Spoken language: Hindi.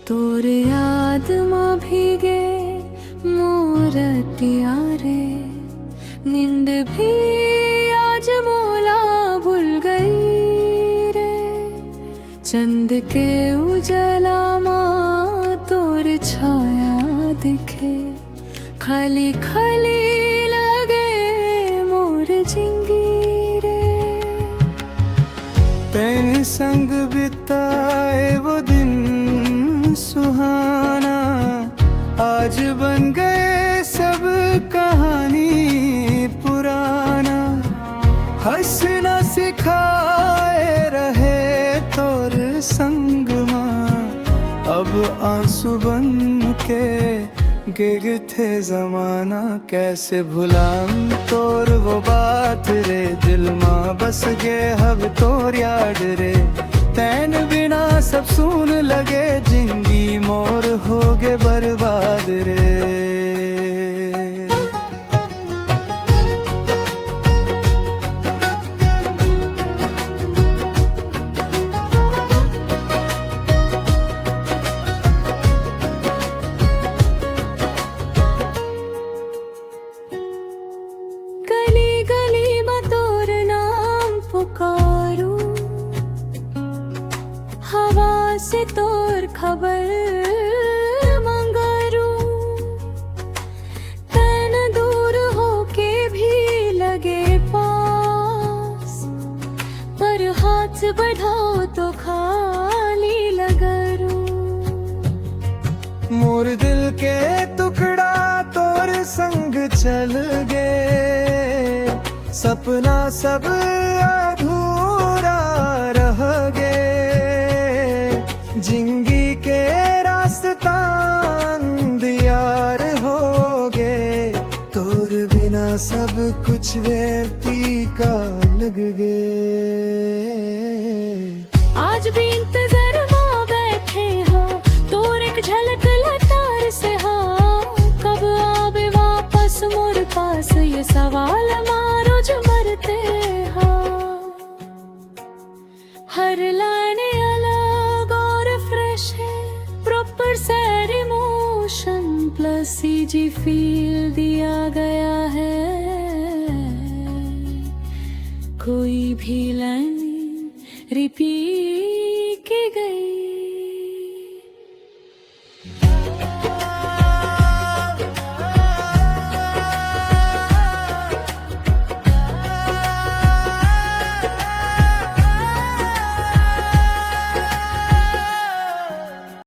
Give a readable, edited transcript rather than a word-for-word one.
तोर याद मां भीगे मोरतिया रे, नींद भी आज मोला भूल गई रे। चंद के उजला मां तोर छाया दिखे, खाली खाली लगे मोर जिंगी रे। तेरे संग बिताए वो दिन सुहाना, आज बन गए सब कहानी पुराना। हंसना सिखाए रहे तोर संग मां, अब आंसू बन के गिर थे जमाना। कैसे भुलाऊं तोर वो बात रे, दिल मां बस गे हब तोर याद रे। तैन बिना सब सुन लगे, जिंदगी मोर हो गे बर्बाद रे। गली गली में तोर नाम पुकारूं, हवा से तोर खबर मंगारूं। तन दूर होके भी लगे पास, पर हाथ बढ़ाओ तो खाली लगरूं। मोर दिल के टुकड़ा तोर संग चल गए, सपना सब अधूरा रह गए। जिंदगी के रास्ता अंधियार हो गए, तोर बिना सब कुछ व्यर्थ का लग गए। आज भी इंतजार में बैठे हो, तोर एक झलक लतार से हो। कब आवे वापस मोर पास, ये सवाल मारो जो मरते हो। हर लाइन अलग और फ्रेश है, proper sad emotion plus CG feel दिया गया है। कोई भी लाइन रिपीट की गई